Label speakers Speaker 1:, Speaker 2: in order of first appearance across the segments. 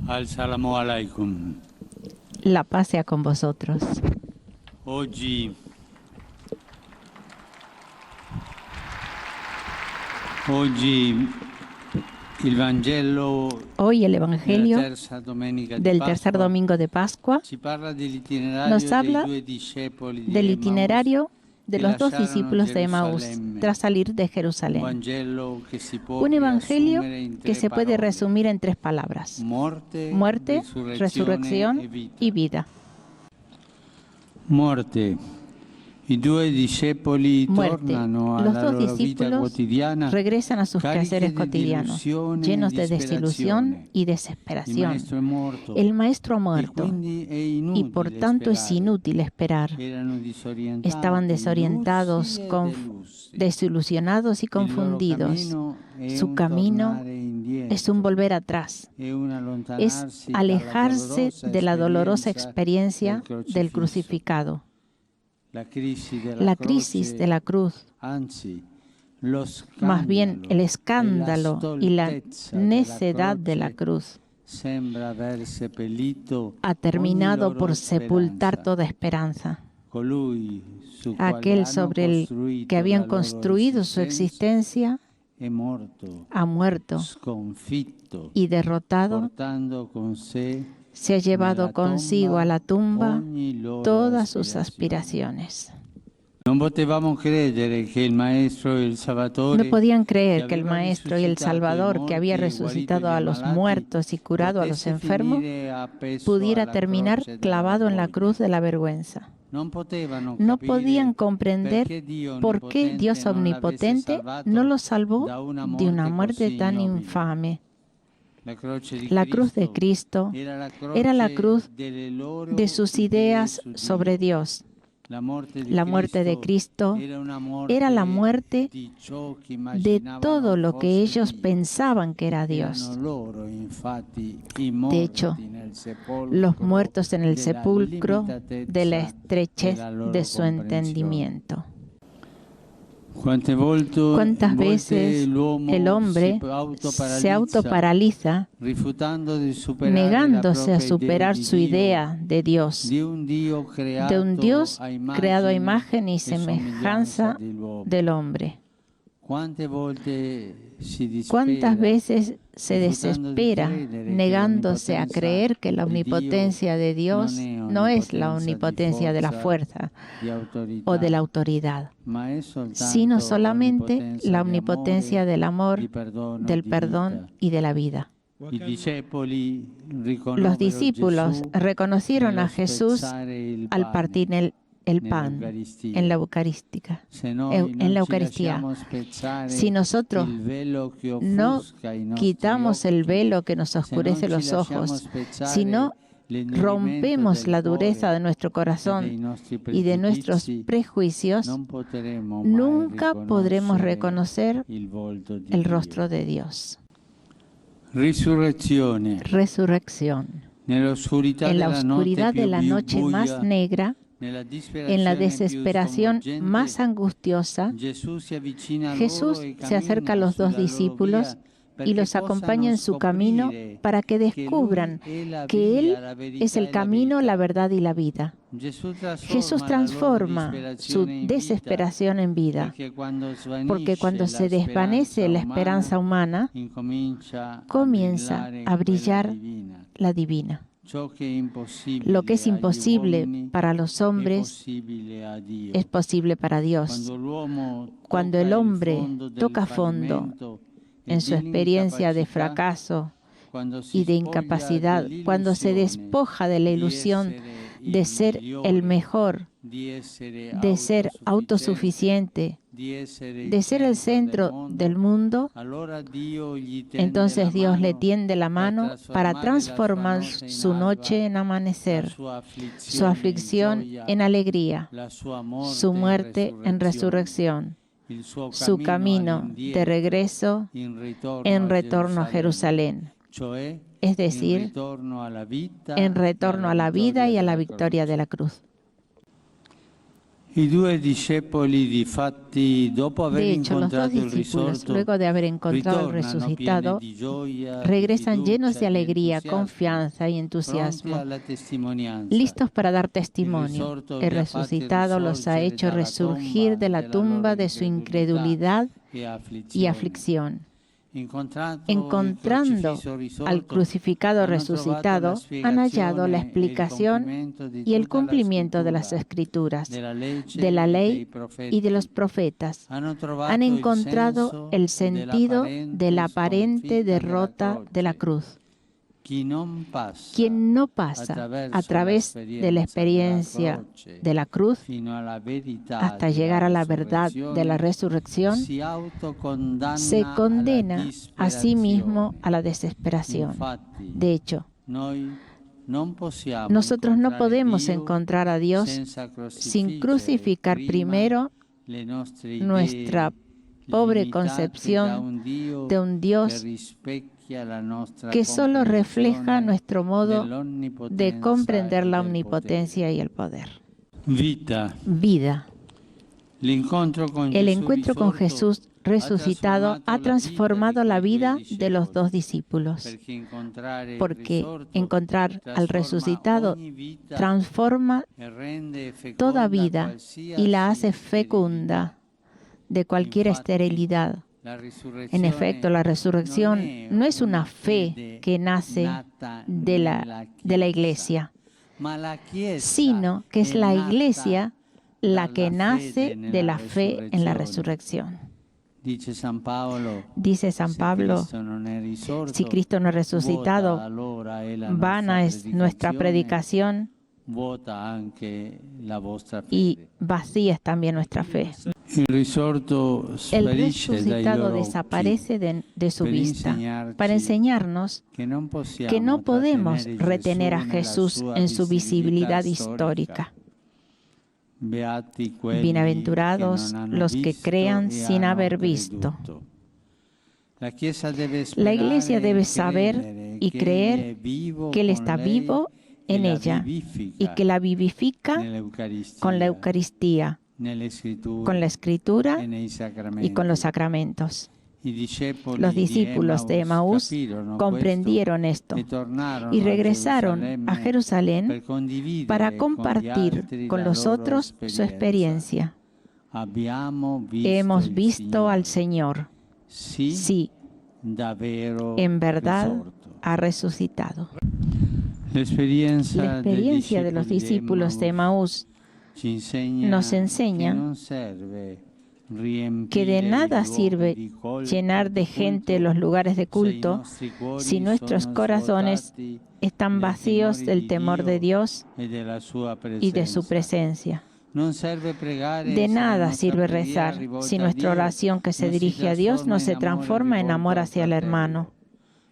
Speaker 1: Al-Salamu alaikum.
Speaker 2: La paz sea con vosotros.
Speaker 1: Oggi il Vangelo
Speaker 2: Hoy el
Speaker 1: della
Speaker 2: Evangelio
Speaker 1: terza domenica di
Speaker 2: del tercer
Speaker 1: Pasqua
Speaker 2: domingo de Pascua
Speaker 1: ci parla dell'itinerario
Speaker 2: nos
Speaker 1: dei
Speaker 2: habla
Speaker 1: due discepoli di
Speaker 2: del
Speaker 1: Emmaus
Speaker 2: itinerario de
Speaker 1: che
Speaker 2: los dos
Speaker 1: lasciarono
Speaker 2: discípulos de Emaús
Speaker 1: Gerusalemme.
Speaker 2: tras salir de
Speaker 1: Un
Speaker 2: Jerusalén.
Speaker 1: Vangelo che si può
Speaker 2: Un evangelio
Speaker 1: riassumere in
Speaker 2: que
Speaker 1: tre
Speaker 2: se puede
Speaker 1: parole:
Speaker 2: resumir en tres palabras:
Speaker 1: morte,
Speaker 2: muerte,
Speaker 1: risurrezione e
Speaker 2: resurrección
Speaker 1: vita.
Speaker 2: y vida.
Speaker 1: Morte. I due discepoli
Speaker 2: Muerte.
Speaker 1: tornano
Speaker 2: Los
Speaker 1: alla
Speaker 2: dos
Speaker 1: loro vita
Speaker 2: discípulos
Speaker 1: quotidiana
Speaker 2: regresan a sus
Speaker 1: carichi
Speaker 2: quehaceres
Speaker 1: di
Speaker 2: cotidianos,
Speaker 1: delusione e
Speaker 2: llenos de desilusión
Speaker 1: disperazione.
Speaker 2: y
Speaker 1: Il
Speaker 2: desesperación.
Speaker 1: maestro è morto
Speaker 2: El maestro ha
Speaker 1: e
Speaker 2: muerto
Speaker 1: quindi è
Speaker 2: y por
Speaker 1: inutile
Speaker 2: tanto es
Speaker 1: sperare.
Speaker 2: inútil esperar.
Speaker 1: Erano disorientati,
Speaker 2: Estaban desorientados,
Speaker 1: illusi e delusi.
Speaker 2: desilusionados y
Speaker 1: Il loro
Speaker 2: confundidos.
Speaker 1: cammino è
Speaker 2: Su
Speaker 1: un
Speaker 2: camino
Speaker 1: tornare indietro,
Speaker 2: es un volver atrás,
Speaker 1: è un
Speaker 2: es
Speaker 1: allontanarsi dalla
Speaker 2: alejarse
Speaker 1: dolorosa
Speaker 2: de la dolorosa
Speaker 1: esperienza
Speaker 2: experiencia
Speaker 1: del
Speaker 2: del
Speaker 1: crocifisso.
Speaker 2: crucificado.
Speaker 1: La crisi della
Speaker 2: La crisis de la cruz,
Speaker 1: anzi, lo
Speaker 2: más bien el
Speaker 1: scandalo
Speaker 2: escándalo y la necedad de la cruz,
Speaker 1: sembra aver seppellito
Speaker 2: ha
Speaker 1: ogni
Speaker 2: terminado
Speaker 1: loro
Speaker 2: por sepultar
Speaker 1: speranza.
Speaker 2: toda esperanza.
Speaker 1: Colui su quale
Speaker 2: Aquel
Speaker 1: hanno
Speaker 2: sobre el
Speaker 1: costruito
Speaker 2: que habían
Speaker 1: la loro
Speaker 2: construido su existencia
Speaker 1: è morto,
Speaker 2: ha muerto
Speaker 1: sconfitto,
Speaker 2: y derrotado,
Speaker 1: portando con sé
Speaker 2: se ha llevado
Speaker 1: nella
Speaker 2: consigo a la tumba
Speaker 1: ogni loro
Speaker 2: todas sus
Speaker 1: aspirazione.
Speaker 2: aspiraciones.
Speaker 1: Non potevamo credere che il Maestro e il Salvatore,
Speaker 2: No podían creer
Speaker 1: che
Speaker 2: que el
Speaker 1: aveva
Speaker 2: Maestro y el
Speaker 1: risuscitato i
Speaker 2: Salvador, que había
Speaker 1: morti e guarito
Speaker 2: resucitado
Speaker 1: gli
Speaker 2: a los
Speaker 1: ammalati,
Speaker 2: muertos y curado a los
Speaker 1: potesse
Speaker 2: enfermos,
Speaker 1: finire appeso
Speaker 2: pudiera
Speaker 1: alla
Speaker 2: terminar
Speaker 1: croce della
Speaker 2: clavado en la
Speaker 1: vergogna.
Speaker 2: cruz de la vergüenza.
Speaker 1: Non potevano
Speaker 2: No
Speaker 1: capire
Speaker 2: podían comprender
Speaker 1: perché Dio
Speaker 2: por qué Dios
Speaker 1: non l'avesse
Speaker 2: omnipotente
Speaker 1: salvato
Speaker 2: no lo salvó
Speaker 1: da una
Speaker 2: de una muerte
Speaker 1: così
Speaker 2: tan
Speaker 1: ignobile.
Speaker 2: infame.
Speaker 1: La croce di
Speaker 2: La cruz de Cristo era la cruz
Speaker 1: delle loro
Speaker 2: de sus
Speaker 1: idee
Speaker 2: ideas
Speaker 1: su
Speaker 2: sobre
Speaker 1: Dio.
Speaker 2: Dios.
Speaker 1: La muerte
Speaker 2: de Cristo era la muerte
Speaker 1: di ciò che
Speaker 2: de
Speaker 1: immaginavano
Speaker 2: todo lo que
Speaker 1: fosse
Speaker 2: ellos
Speaker 1: Dio.
Speaker 2: pensaban que era Dios.
Speaker 1: Erano loro, infatti, i
Speaker 2: De hecho,
Speaker 1: morti nel sepolcro
Speaker 2: los muertos en el
Speaker 1: della
Speaker 2: sepulcro
Speaker 1: limitatezza
Speaker 2: de la estrechez
Speaker 1: della loro
Speaker 2: de su
Speaker 1: comprensione.
Speaker 2: entendimiento.
Speaker 1: ¿Cuántas
Speaker 2: ¿Cuántas veces el hombre se autoparaliza
Speaker 1: rifiutando di superare
Speaker 2: negándose
Speaker 1: la
Speaker 2: a
Speaker 1: propria
Speaker 2: superar
Speaker 1: idea
Speaker 2: su idea de Dios,
Speaker 1: di un Dio
Speaker 2: de un Dios creado a
Speaker 1: imagen
Speaker 2: imagen y semejanza del hombre? ¿Cuántas veces se desespera negándose a creer que la omnipotencia de Dios no es la omnipotencia de la fuerza o de la autoridad, sino solamente la omnipotencia del amor, del perdón y de la vida? Los discípulos reconocieron a Jesús al partir el pan en la Eucaristía. Si nosotros no quitamos el velo que nos oscurece los ojos, si no rompemos la dureza de nuestro corazón y de nuestros prejuicios, nunca podremos reconocer el rostro de Dios. Resurrección. En la oscuridad de la noche más negra, en la desesperación más angustiosa, Jesús se acerca a los dos discípulos y los acompaña en su camino para que descubran que Él es el camino, la verdad y la vida. Jesús transforma su desesperación en vida, porque cuando se desvanece la esperanza humana, comienza a brillar la divina. Lo que es imposible para los hombres es posible para Dios. Cuando el hombre toca fondo en su experiencia de fracaso y de incapacidad, cuando se despoja de la ilusión de ser el mejor, de ser autosuficiente, de ser el centro del mundo, entonces Dios le tiende la mano para transformar su noche en amanecer, su aflicción en alegría, su muerte en resurrección, su camino de regreso en retorno a Jerusalén, es decir, en retorno a la vida y a la victoria de la cruz.
Speaker 1: I due discepoli, difatti, dopo aver
Speaker 2: De hecho, los dos
Speaker 1: incontrato il
Speaker 2: discípulos,
Speaker 1: risorto,
Speaker 2: luego de haber encontrado el resucitado,
Speaker 1: pieni di gioia, di
Speaker 2: regresan llenos
Speaker 1: fiducia,
Speaker 2: de
Speaker 1: di
Speaker 2: alegría,
Speaker 1: entusiasmo,
Speaker 2: confianza y
Speaker 1: pronti
Speaker 2: entusiasmo,
Speaker 1: alla testimonianza.
Speaker 2: listos para dar
Speaker 1: Il
Speaker 2: testimonio.
Speaker 1: risorto
Speaker 2: El
Speaker 1: li ha fatti
Speaker 2: resucitado los ha
Speaker 1: risorgere
Speaker 2: hecho
Speaker 1: dalla
Speaker 2: resurgir
Speaker 1: tomba
Speaker 2: de la
Speaker 1: della loro
Speaker 2: tumba de su incredulidad
Speaker 1: e
Speaker 2: y
Speaker 1: afflizione.
Speaker 2: aflicción.
Speaker 1: Incontrando
Speaker 2: Encontrando al crucificado resucitado, han hallado la explicación y el cumplimiento de las Escrituras, de la ley y de los profetas. Han encontrado el sentido de la aparente derrota de la cruz. Quien no pasa a través de la experiencia de la cruz hasta llegar a la verdad de la resurrección, se condena a sí mismo a la desesperación. De hecho, nosotros no podemos encontrar a Dios sin crucificar primero nuestra pobre concepción de un Dios que solo refleja nuestro modo de comprender la omnipotencia y el poder. Vida. El encuentro con Jesús resucitado ha transformado la vida de los dos discípulos, porque encontrar al resucitado transforma toda vida y la hace fecunda de cualquier esterilidad. En efecto, la resurrección no es una fe que nace de la Iglesia, sino que es la Iglesia la que nace de la fe en la resurrección. Dice San Pablo, si Cristo no es resucitado, vana es nuestra predicación y vacía es también nuestra fe. El resucitado desaparece de su vista para enseñarnos que no podemos retener a Jesús en su visibilidad histórica. Bienaventurados los que crean sin haber visto. La Iglesia debe saber y creer que Él está vivo en ella y que la vivifica con la Eucaristía, con la Escritura y con los sacramentos. Los discípulos de Emaús comprendieron esto y regresaron a Jerusalén para compartir con los otros su experiencia. Hemos visto al Señor. Sí, en verdad ha resucitado. La experiencia de los discípulos de Emaús nos enseña que de nada sirve llenar de gente los lugares de culto si nuestros corazones están vacíos del temor de Dios y de su presencia. De nada sirve rezar si nuestra oración que se dirige a Dios no se transforma en amor hacia el hermano.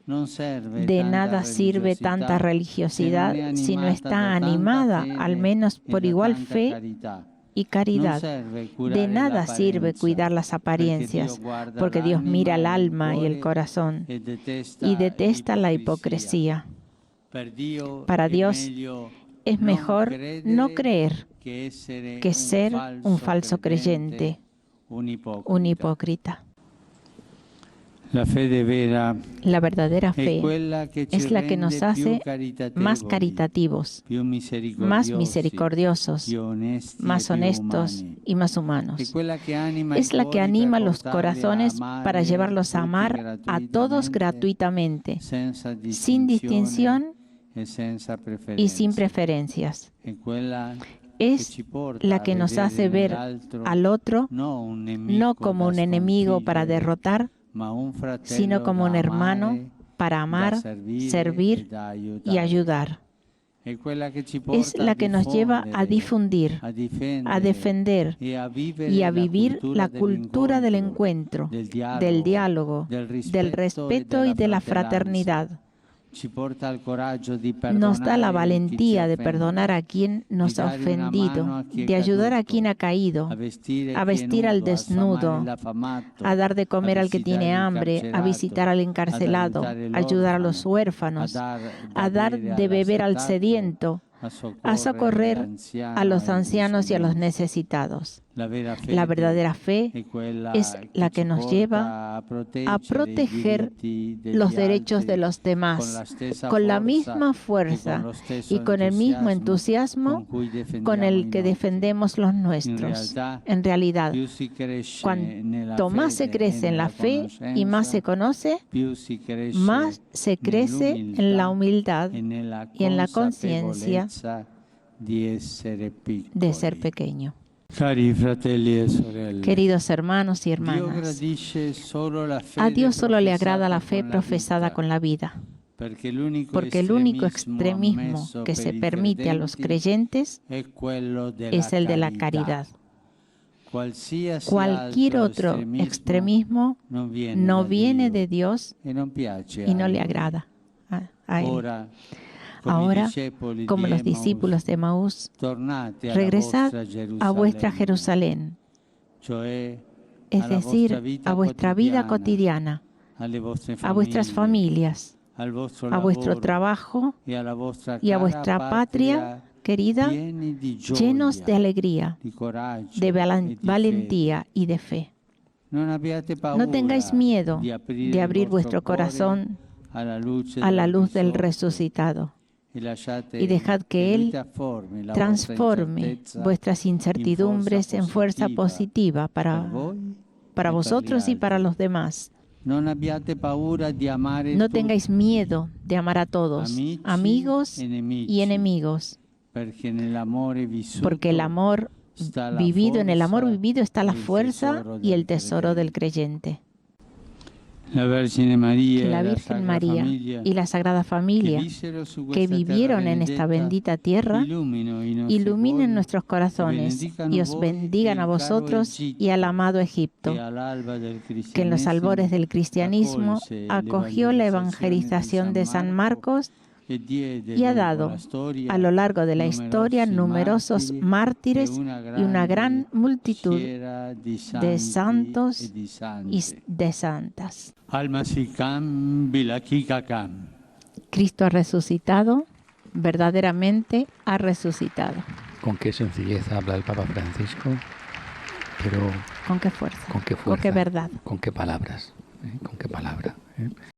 Speaker 2: De nada sirve tanta religiosidad si no está animada, al menos por igual fe y caridad. De nada sirve cuidar las apariencias, porque Dios mira el alma y el corazón y detesta la hipocresía. Para Dios es mejor no creer que ser un falso creyente, un hipócrita. La verdadera fe es la que nos hace más caritativos, más misericordiosos, más honestos y más humanos. Es la que anima los corazones para llevarlos a amar a todos gratuitamente, sin distinción y sin preferencias. Es la que nos hace ver al otro no como un enemigo para derrotar, sino como un hermano para amar, servir y ayudar. Es la que nos lleva a difundir, a defender y a vivir la cultura del encuentro, del diálogo, del respeto y de la fraternidad. Nos da la valentía de perdonar a quien nos ha ofendido, de ayudar a quien ha caído, a vestir al desnudo, a dar de comer al que tiene hambre, a visitar al encarcelado, a ayudar a los huérfanos, a dar de beber al sediento, a socorrer a los ancianos y a los necesitados. La verdadera fe es la que nos lleva a proteger los derechos de los demás con la misma fuerza y con el mismo entusiasmo con el que defendemos los nuestros. En realidad, cuanto más se crece en la fe y más se conoce, más se crece en la humildad y en la conciencia de ser pequeño. Queridos hermanos y hermanas, a Dios solo le agrada la fe profesada con la vida, porque el único extremismo que se permite a los creyentes es el de la caridad. Cualquier otro extremismo no viene de Dios y no le agrada a Él. Ahora, como los discípulos de Emaús, regresad a vuestra Jerusalén, es decir, a vuestra vida cotidiana, a vuestras familias, a vuestro trabajo y a vuestra patria querida, llenos de alegría, de valentía y de fe. No tengáis miedo de abrir vuestro corazón a la luz del resucitado y dejad que Él transforme vuestras incertidumbres en fuerza positiva para vosotros y para los demás. No tengáis miedo de amar a todos, amigos y enemigos, porque en el amor vivido está la fuerza y el tesoro del creyente. Que la Virgen María y la Sagrada Familia que vivieron en esta bendita tierra iluminen nuestros corazones y os bendigan a vosotros y al amado Egipto, que en los albores del cristianismo acogió la evangelización de San Marcos y ha dado a lo largo de la historia numerosos mártires y una gran multitud de santos y de santas. Cristo ha resucitado, verdaderamente ha resucitado.
Speaker 3: Con qué sencillez habla el Papa Francisco, pero
Speaker 2: con qué fuerza,
Speaker 3: con qué
Speaker 2: verdad,
Speaker 3: con qué palabras, con qué palabra.